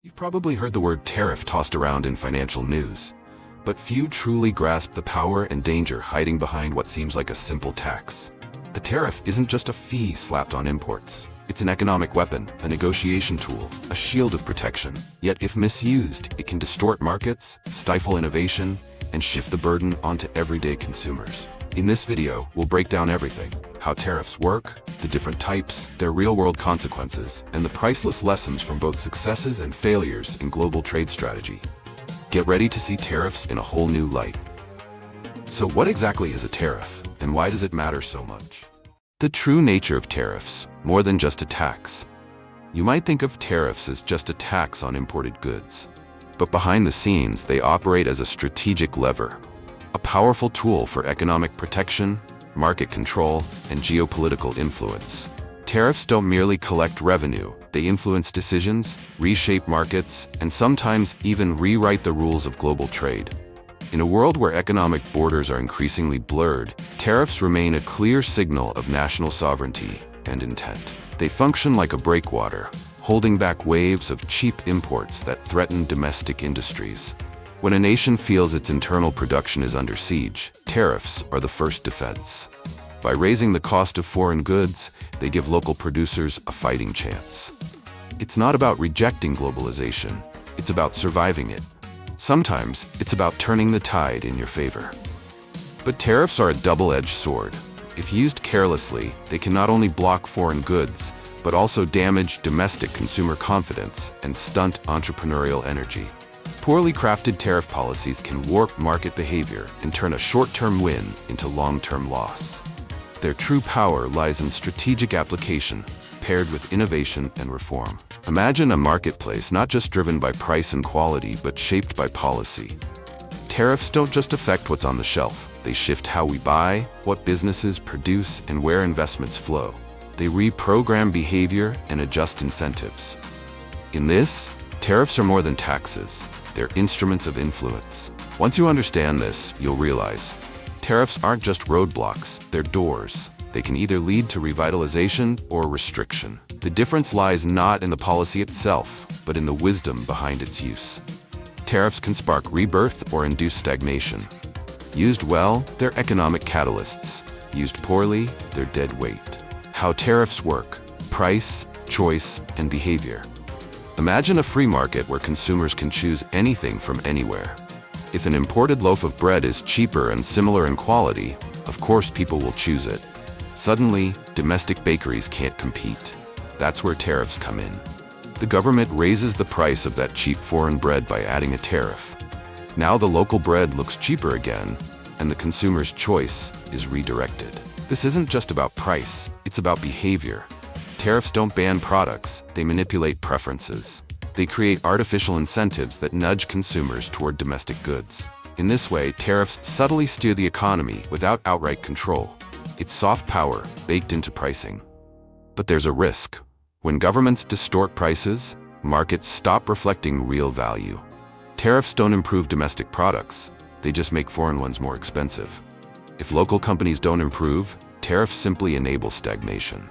You've probably heard the word tariff tossed around in financial news, but few truly grasp the power and danger hiding behind what seems like a simple tax. A tariff isn't just a fee slapped on imports. It's an economic weapon, a negotiation tool, a shield of protection. Yet if misused, it can distort markets, stifle innovation, and shift the burden onto everyday consumers. In this video, we'll break down everything: how tariffs work, the different types, their real-world consequences, and the priceless lessons from both successes and failures in global trade strategy. Get ready to see tariffs in a whole new light. So what exactly is a tariff, and why does it matter so much? The true nature of tariffs, more than just a tax. You might think of tariffs as just a tax on imported goods, but behind the scenes, they operate as a strategic lever, a powerful tool for economic protection, market control, and geopolitical influence. Tariffs don't merely collect revenue, they influence decisions, reshape markets, and sometimes even rewrite the rules of global trade. In a world where economic borders are increasingly blurred, tariffs remain a clear signal of national sovereignty and intent. They function like a breakwater, holding back waves of cheap imports that threaten domestic industries. When a nation feels its internal production is under siege, tariffs are the first defense. By raising the cost of foreign goods, they give local producers a fighting chance. It's not about rejecting globalization, it's about surviving it. Sometimes, it's about turning the tide in your favor. But tariffs are a double-edged sword. If used carelessly, they can not only block foreign goods, but also damage domestic consumer confidence and stunt entrepreneurial energy. Poorly crafted tariff policies can warp market behavior and turn a short-term win into long-term loss. Their true power lies in strategic application, paired with innovation and reform. Imagine a marketplace not just driven by price and quality, but shaped by policy. Tariffs don't just affect what's on the shelf. They shift how we buy, what businesses produce, and where investments flow. They reprogram behavior and adjust incentives. In this, tariffs are more than taxes. They're instruments of influence. Once you understand this, you'll realize tariffs aren't just roadblocks, they're doors. They can either lead to revitalization or restriction. The difference lies not in the policy itself, but in the wisdom behind its use. Tariffs can spark rebirth or induce stagnation. Used well, they're economic catalysts. Used poorly, they're dead weight. How tariffs work: price, choice, and behavior. Imagine a free market where consumers can choose anything from anywhere. If an imported loaf of bread is cheaper and similar in quality, of course people will choose it. Suddenly, domestic bakeries can't compete. That's where tariffs come in. The government raises the price of that cheap foreign bread by adding a tariff. Now the local bread looks cheaper again, and the consumer's choice is redirected. This isn't just about price, it's about behavior. Tariffs don't ban products, they manipulate preferences. They create artificial incentives that nudge consumers toward domestic goods. In this way, tariffs subtly steer the economy without outright control. It's soft power baked into pricing. But there's a risk. When governments distort prices, markets stop reflecting real value. Tariffs don't improve domestic products, they just make foreign ones more expensive. If local companies don't improve, tariffs simply enable stagnation.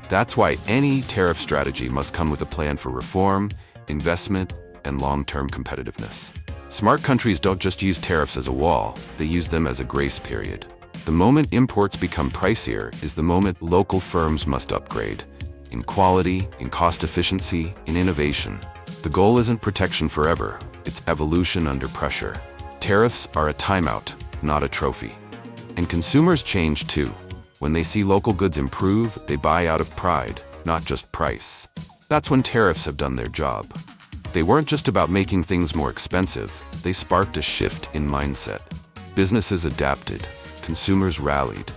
That's why any tariff strategy must come with a plan for reform, investment, and long-term competitiveness. Smart countries don't just use tariffs as a wall, they use them as a grace period. The moment imports become pricier is the moment local firms must upgrade. In quality, in cost efficiency, in innovation. The goal isn't protection forever, it's evolution under pressure. Tariffs are a timeout, not a trophy. And consumers change too. When they see local goods improve, they buy out of pride, not just price. That's when tariffs have done their job. They weren't just about making things more expensive, they sparked a shift in mindset. Businesses adapted, consumers rallied.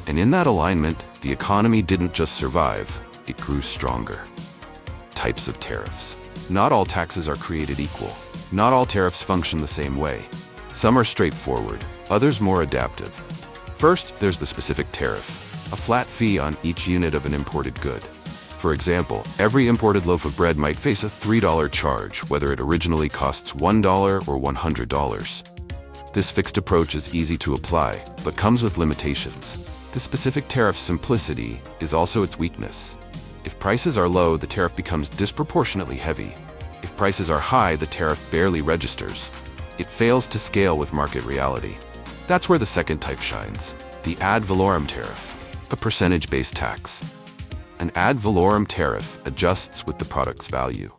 And in that alignment, the economy didn't just survive, it grew stronger. Types of tariffs. Not all taxes are created equal. Not all tariffs function the same way. Some are straightforward, others more adaptive. First, there's the specific tariff, a flat fee on each unit of an imported good. For example, every imported loaf of bread might face a $3 charge, whether it originally costs $1 or $100. This fixed approach is easy to apply, but comes with limitations. The specific tariff's simplicity is also its weakness. If prices are low, the tariff becomes disproportionately heavy. If prices are high, the tariff barely registers. It fails to scale with market reality. That's where the second type shines, the ad valorem tariff, a percentage-based tax. An ad valorem tariff adjusts with the product's value.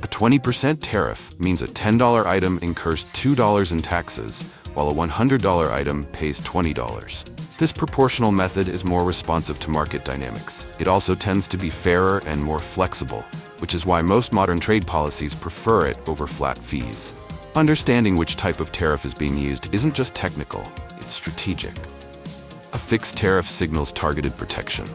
A 20% tariff means a $10 item incurs $2 in taxes, while a $100 item pays $20. This proportional method is more responsive to market dynamics. It also tends to be fairer and more flexible, which is why most modern trade policies prefer it over flat fees. Understanding which type of tariff is being used isn't just technical, it's strategic. A fixed tariff signals targeted protection.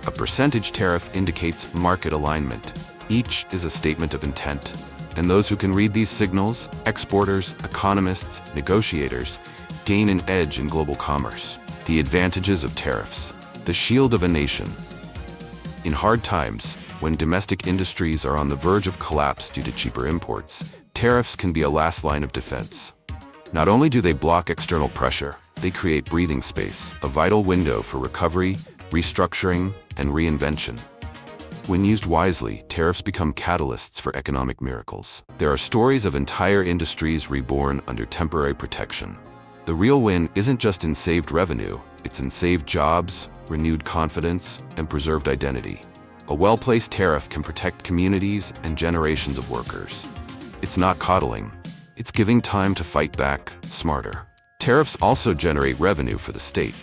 A percentage tariff indicates market alignment. Each is a statement of intent, and those who can read these signals, exporters, economists, negotiators, gain an edge in global commerce. The advantages of tariffs, the shield of a nation. In hard times, when domestic industries are on the verge of collapse due to cheaper imports, tariffs can be a last line of defense. Not only do they block external pressure, they create breathing space, a vital window for recovery, restructuring, and reinvention. When used wisely, tariffs become catalysts for economic miracles. There are stories of entire industries reborn under temporary protection. The real win isn't just in saved revenue, it's in saved jobs, renewed confidence, and preserved identity. A well-placed tariff can protect communities and generations of workers. It's not coddling, it's giving time to fight back smarter. Tariffs also generate revenue for the state.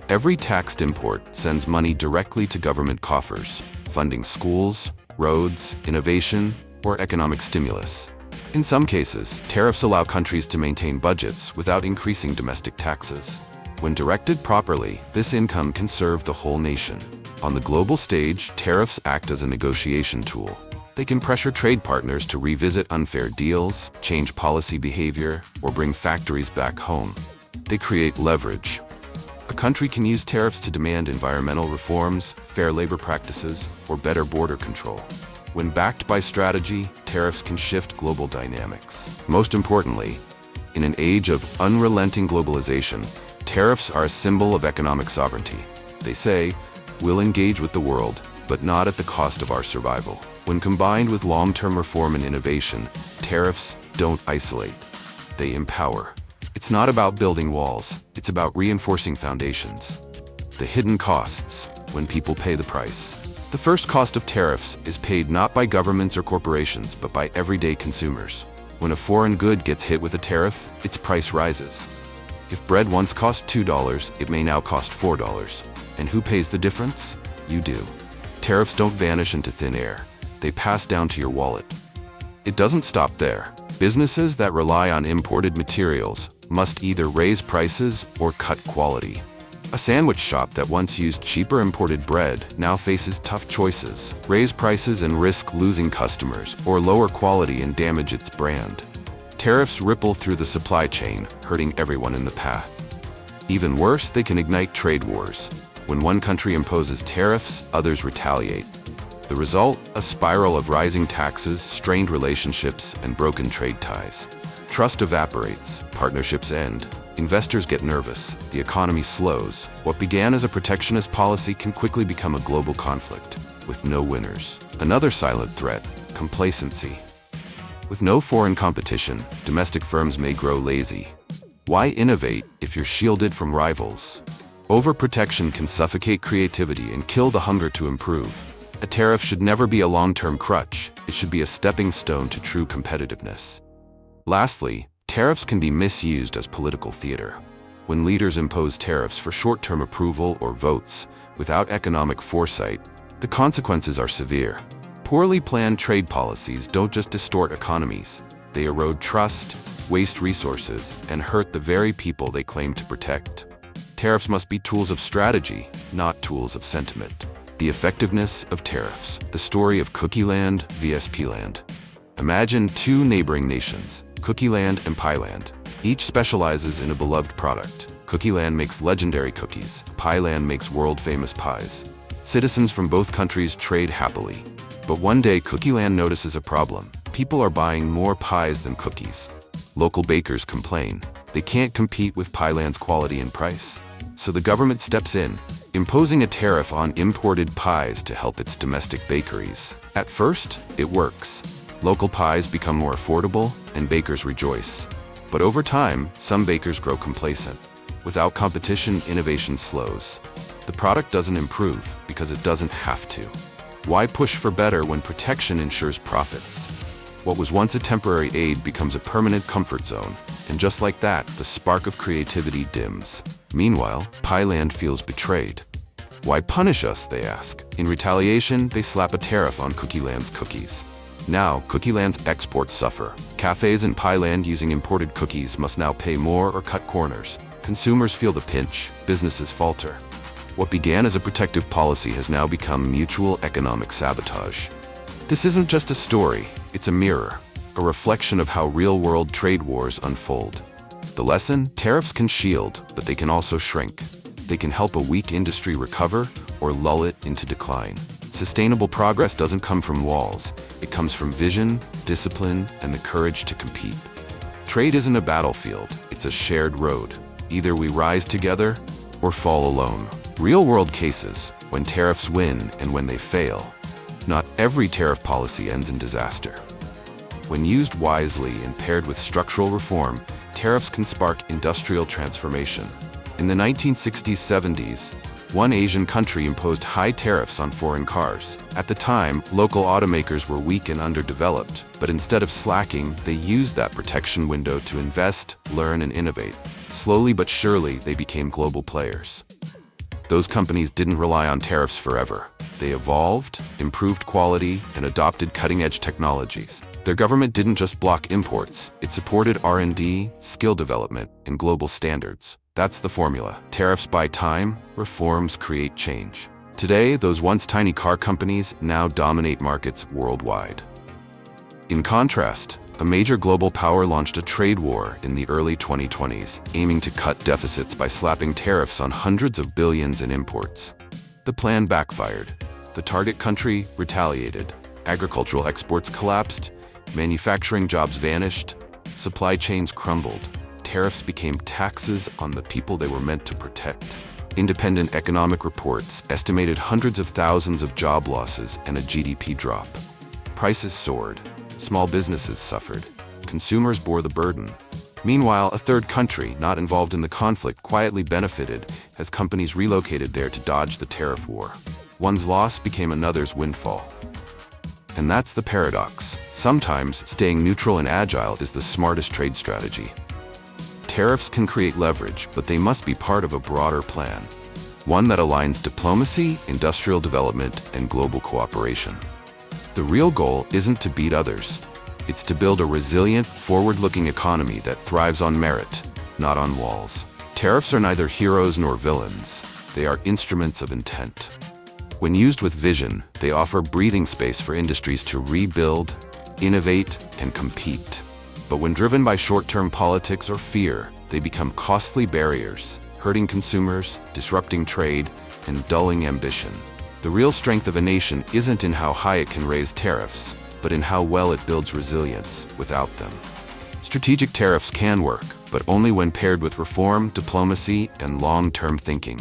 Every taxed import sends money directly to government coffers, funding schools, roads, innovation, or economic stimulus. In some cases, tariffs allow countries to maintain budgets without increasing domestic taxes. When directed properly, this income can serve the whole nation. On the global stage, tariffs act as a negotiation tool. They can pressure trade partners to revisit unfair deals, change policy behavior, or bring factories back home. They create leverage. A country can use tariffs to demand environmental reforms, fair labor practices, or better border control. When backed by strategy, tariffs can shift global dynamics. Most importantly, in an age of unrelenting globalization, tariffs are a symbol of economic sovereignty. They say, we'll engage with the world, but not at the cost of our survival. When combined with long-term reform and innovation, tariffs don't isolate. They empower. It's not about building walls, it's about reinforcing foundations. The hidden costs, when people pay the price. The first cost of tariffs is paid not by governments or corporations, but by everyday consumers. When a foreign good gets hit with a tariff, its price rises. If bread once cost $2, it may now cost $4. And who pays the difference? You do. Tariffs don't vanish into thin air. They pass down to your wallet. It doesn't stop there. Businesses that rely on imported materials must either raise prices or cut quality. A sandwich shop that once used cheaper imported bread now faces tough choices: raise prices and risk losing customers, or lower quality and damage its brand. Tariffs ripple through the supply chain, hurting everyone in the path. Even worse, they can ignite trade wars. When one country imposes tariffs, others retaliate. The result? A spiral of rising taxes, strained relationships, and broken trade ties. Trust evaporates, partnerships end. Investors get nervous, the economy slows. What began as a protectionist policy can quickly become a global conflict, with no winners. Another silent threat: complacency. With no foreign competition, domestic firms may grow lazy. Why innovate if you're shielded from rivals? Overprotection can suffocate creativity and kill the hunger to improve. A tariff should never be a long-term crutch. It should be a stepping stone to true competitiveness. Lastly, tariffs can be misused as political theater. When leaders impose tariffs for short-term approval or votes, without economic foresight, the consequences are severe. Poorly planned trade policies don't just distort economies, they erode trust, waste resources, and hurt the very people they claim to protect. Tariffs must be tools of strategy, not tools of sentiment. The effectiveness of tariffs, the story of COOKIELAND vs. PIELAND. Imagine two neighboring nations, COOKIELAND and PIELAND. Each specializes in a beloved product. COOKIELAND makes legendary cookies. PIELAND makes world-famous pies. Citizens from both countries trade happily. But one day, COOKIELAND notices a problem. People are buying more pies than cookies. Local bakers complain. They can't compete with PIELAND's quality and price. So the government steps in, imposing a tariff on imported pies to help its domestic bakeries. At first, it works. Local pies become more affordable, and bakers rejoice. But over time, some bakers grow complacent. Without competition, innovation slows. The product doesn't improve because it doesn't have to. Why push for better when protection ensures profits? What was once a temporary aid becomes a permanent comfort zone, and just like that, the spark of creativity dims. Meanwhile, PIELAND feels betrayed. Why punish us, they ask. In retaliation, they slap a tariff on COOKIELAND's cookies. Now, COOKIELAND's exports suffer. Cafes in PIELAND using imported cookies must now pay more or cut corners. Consumers feel the pinch, businesses falter. What began as a protective policy has now become mutual economic sabotage. This isn't just a story, it's a mirror, a reflection of how real-world trade wars unfold. The lesson? Tariffs can shield, but they can also shrink. They can help a weak industry recover or lull it into decline. Sustainable progress doesn't come from walls. It comes from vision, discipline, and the courage to compete. Trade isn't a battlefield, it's a shared road. Either we rise together or fall alone. Real-world cases, when tariffs win and when they fail. Not every tariff policy ends in disaster. When used wisely and paired with structural reform, tariffs can spark industrial transformation. In the 1960s-70s, one Asian country imposed high tariffs on foreign cars. At the time, local automakers were weak and underdeveloped, but instead of slacking, they used that protection window to invest, learn, and innovate. Slowly but surely, they became global players. Those companies didn't rely on tariffs forever. They evolved, improved quality, and adopted cutting-edge technologies. Their government didn't just block imports, it supported R&D, skill development, and global standards. That's the formula. Tariffs buy time, reforms create change. Today, those once tiny car companies now dominate markets worldwide. In contrast, a major global power launched a trade war in the early 2020s, aiming to cut deficits by slapping tariffs on hundreds of billions in imports. The plan backfired. The target country retaliated. Agricultural exports collapsed, manufacturing jobs vanished, supply chains crumbled. Tariffs became taxes on the people they were meant to protect. Independent economic reports estimated hundreds of thousands of job losses and a GDP drop. Prices soared. Small businesses suffered. Consumers bore the burden. Meanwhile, a third country, not involved in the conflict, quietly benefited as companies relocated there to dodge the tariff war. One's loss became another's windfall. And that's the paradox. Sometimes, staying neutral and agile is the smartest trade strategy. Tariffs can create leverage, but they must be part of a broader plan. One that aligns diplomacy, industrial development, and global cooperation. The real goal isn't to beat others. It's to build a resilient, forward-looking economy that thrives on merit, not on walls. Tariffs are neither heroes nor villains. They are instruments of intent. When used with vision, they offer breathing space for industries to rebuild, innovate, and compete. But when driven by short-term politics or fear, they become costly barriers, hurting consumers, disrupting trade, and dulling ambition. The real strength of a nation isn't in how high it can raise tariffs, but in how well it builds resilience without them. Strategic tariffs can work, but only when paired with reform, diplomacy, and long-term thinking.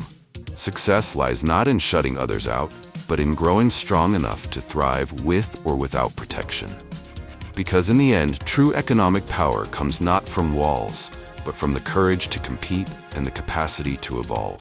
Success lies not in shutting others out, but in growing strong enough to thrive with or without protection. Because in the end, true economic power comes not from walls, but from the courage to compete and the capacity to evolve.